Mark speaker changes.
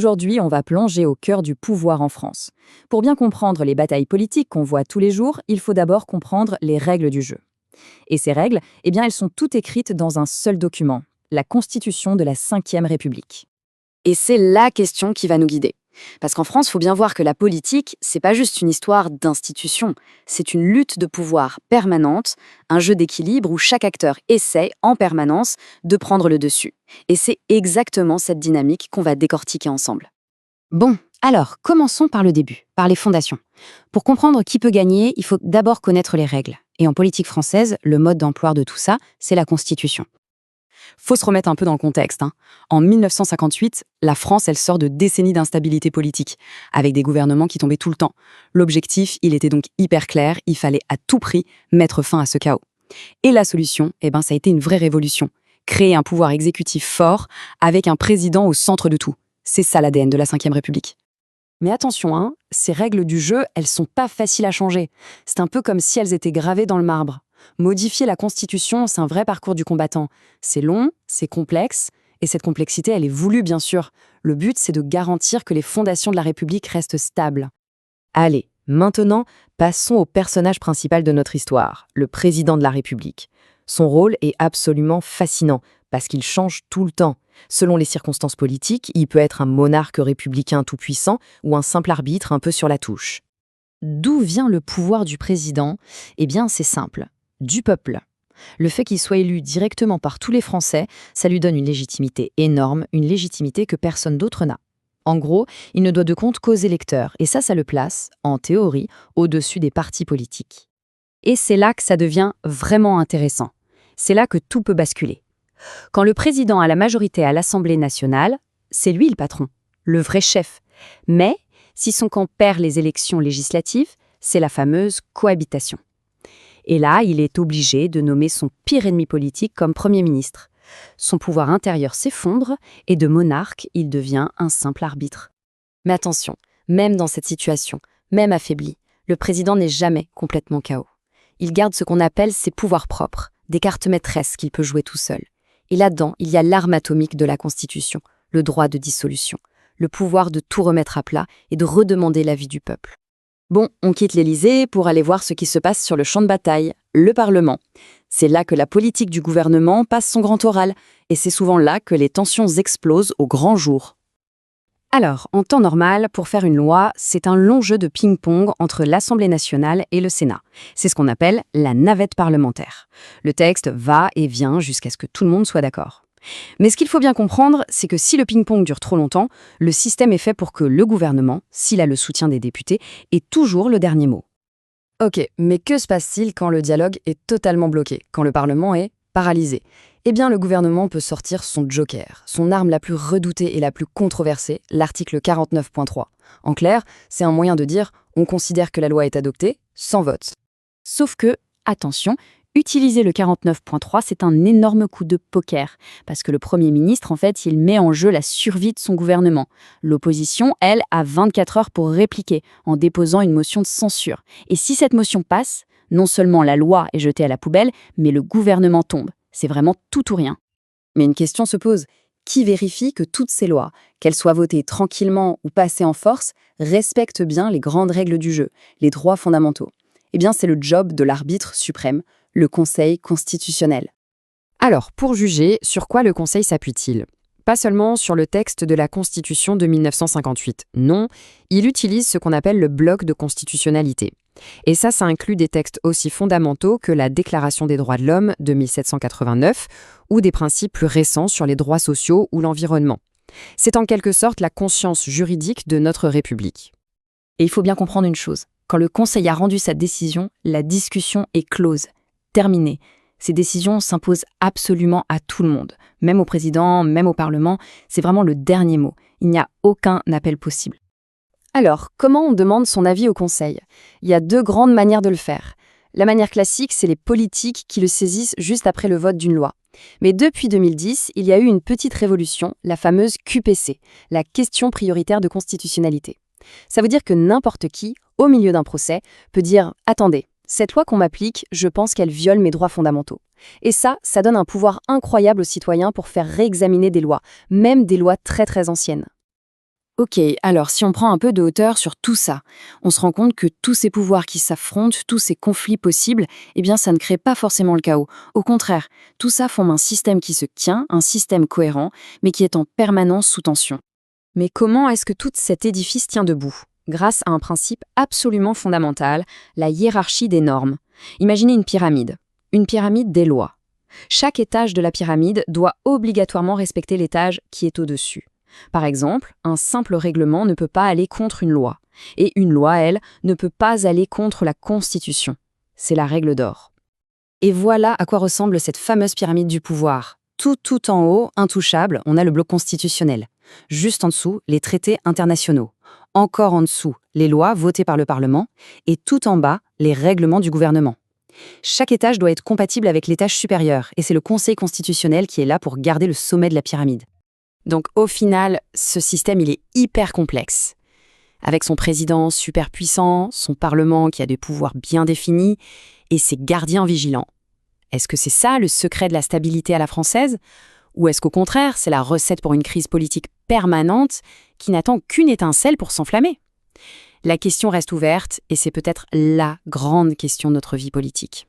Speaker 1: Aujourd'hui, on va plonger au cœur du pouvoir en France. Pour bien comprendre les batailles politiques qu'on voit tous les jours, il faut d'abord comprendre les règles du jeu. Et ces règles, elles sont toutes écrites dans un seul document, la Constitution de la Ve République.
Speaker 2: Et c'est la question qui va nous guider. Parce qu'en France, il faut bien voir que la politique, c'est pas juste une histoire d'institution, c'est une lutte de pouvoir permanente, un jeu d'équilibre où chaque acteur essaie en permanence de prendre le dessus. Et c'est exactement cette dynamique qu'on va décortiquer ensemble.
Speaker 3: Bon, alors, commençons par le début, par les fondations. Pour comprendre qui peut gagner, il faut d'abord connaître les règles. Et en politique française, le mode d'emploi de tout ça, c'est la Constitution.
Speaker 1: Faut se remettre un peu dans le contexte. En 1958, la France, elle sort de décennies d'instabilité politique, avec des gouvernements qui tombaient tout le temps. L'objectif, il était donc hyper clair, il fallait à tout prix mettre fin à ce chaos. Et la solution, ça a été une vraie révolution. Créer un pouvoir exécutif fort, avec un président au centre de tout. C'est ça l'ADN de la Ve République. Mais attention, ces règles du jeu, elles sont pas faciles à changer. C'est un peu comme si elles étaient gravées dans le marbre. Modifier la Constitution, c'est un vrai parcours du combattant. C'est long, c'est complexe, et cette complexité, elle est voulue, bien sûr. Le but, c'est de garantir que les fondations de la République restent stables.
Speaker 4: Allez, maintenant, passons au personnage principal de notre histoire, le président de la République. Son rôle est absolument fascinant, parce qu'il change tout le temps. Selon les circonstances politiques, il peut être un monarque républicain tout-puissant ou un simple arbitre un peu sur la touche.
Speaker 3: D'où vient le pouvoir du président ? C'est simple. Du peuple. Le fait qu'il soit élu directement par tous les Français, ça lui donne une légitimité énorme, une légitimité que personne d'autre n'a. En gros, il ne doit de compte qu'aux électeurs, et ça le place, en théorie, au-dessus des partis politiques. Et c'est là que ça devient vraiment intéressant. C'est là que tout peut basculer. Quand le président a la majorité à l'Assemblée nationale, c'est lui le patron, le vrai chef. Mais, si son camp perd les élections législatives, c'est la fameuse cohabitation. Et là, il est obligé de nommer son pire ennemi politique comme Premier ministre. Son pouvoir intérieur s'effondre et de monarque, il devient un simple arbitre. Mais attention, même dans cette situation, même affaibli, le président n'est jamais complètement KO. Il garde ce qu'on appelle ses pouvoirs propres, des cartes maîtresses qu'il peut jouer tout seul. Et là-dedans, il y a l'arme atomique de la Constitution, le droit de dissolution, le pouvoir de tout remettre à plat et de redemander l'avis du peuple.
Speaker 1: Bon, on quitte l'Élysée pour aller voir ce qui se passe sur le champ de bataille, le Parlement. C'est là que la politique du gouvernement passe son grand oral, et c'est souvent là que les tensions explosent au grand jour.
Speaker 3: Alors, en temps normal, pour faire une loi, c'est un long jeu de ping-pong entre l'Assemblée nationale et le Sénat. C'est ce qu'on appelle la navette parlementaire. Le texte va et vient jusqu'à ce que tout le monde soit d'accord. Mais ce qu'il faut bien comprendre, c'est que si le ping-pong dure trop longtemps, le système est fait pour que le gouvernement, s'il a le soutien des députés, ait toujours le dernier mot.
Speaker 1: Ok, mais que se passe-t-il quand le dialogue est totalement bloqué, quand le Parlement est paralysé ? Le gouvernement peut sortir son joker, son arme la plus redoutée et la plus controversée, l'article 49.3. En clair, c'est un moyen de dire « on considère que la loi est adoptée sans vote ».
Speaker 3: Sauf que, attention, utiliser le 49.3, c'est un énorme coup de poker, parce que le Premier ministre, il met en jeu la survie de son gouvernement. L'opposition, elle, a 24 heures pour répliquer, en déposant une motion de censure. Et si cette motion passe, non seulement la loi est jetée à la poubelle, mais le gouvernement tombe. C'est vraiment tout ou rien.
Speaker 1: Mais une question se pose. Qui vérifie que toutes ces lois, qu'elles soient votées tranquillement ou passées en force, respectent bien les grandes règles du jeu, les droits fondamentaux ? C'est le job de l'arbitre suprême, le Conseil constitutionnel.
Speaker 2: Alors, pour juger, sur quoi le Conseil s'appuie-t-il ? Pas seulement sur le texte de la Constitution de 1958. Non, il utilise ce qu'on appelle le bloc de constitutionnalité. Et ça inclut des textes aussi fondamentaux que la Déclaration des droits de l'homme de 1789 ou des principes plus récents sur les droits sociaux ou l'environnement. C'est en quelque sorte la conscience juridique de notre République.
Speaker 3: Et il faut bien comprendre une chose. Quand le Conseil a rendu sa décision, la discussion est close, terminée. Ces décisions s'imposent absolument à tout le monde, même au président, même au Parlement. C'est vraiment le dernier mot. Il n'y a aucun appel possible.
Speaker 1: Alors, comment on demande son avis au Conseil ? Il y a deux grandes manières de le faire. La manière classique, c'est les politiques qui le saisissent juste après le vote d'une loi. Mais depuis 2010, il y a eu une petite révolution, la fameuse QPC, la question prioritaire de constitutionnalité. Ça veut dire que n'importe qui, au milieu d'un procès, peut dire « Attendez, cette loi qu'on m'applique, je pense qu'elle viole mes droits fondamentaux. » Et ça donne un pouvoir incroyable aux citoyens pour faire réexaminer des lois, même des lois très très anciennes. Ok, alors si on prend un peu de hauteur sur tout ça, on se rend compte que tous ces pouvoirs qui s'affrontent, tous ces conflits possibles, eh bien ça ne crée pas forcément le chaos. Au contraire, tout ça forme un système qui se tient, un système cohérent, mais qui est en permanence sous tension.
Speaker 2: Mais comment est-ce que tout cet édifice tient debout? Grâce à un principe absolument fondamental, la hiérarchie des normes. Imaginez une pyramide des lois. Chaque étage de la pyramide doit obligatoirement respecter l'étage qui est au-dessus. Par exemple, un simple règlement ne peut pas aller contre une loi. Et une loi, elle, ne peut pas aller contre la Constitution. C'est la règle d'or.
Speaker 1: Et voilà à quoi ressemble cette fameuse pyramide du pouvoir. Tout en haut, intouchable, on a le bloc constitutionnel. Juste en dessous, les traités internationaux. Encore en dessous, les lois votées par le Parlement. Et tout en bas, les règlements du gouvernement. Chaque étage doit être compatible avec l'étage supérieur, et c'est le Conseil constitutionnel qui est là pour garder le sommet de la pyramide.
Speaker 2: Donc au final, ce système, il est hyper complexe. Avec son président super puissant, son parlement qui a des pouvoirs bien définis, et ses gardiens vigilants. Est-ce que c'est ça le secret de la stabilité à la française? Ou est-ce qu'au contraire, c'est la recette pour une crise politique permanente qui n'attend qu'une étincelle pour s'enflammer? La question reste ouverte, et c'est peut-être la grande question de notre vie politique.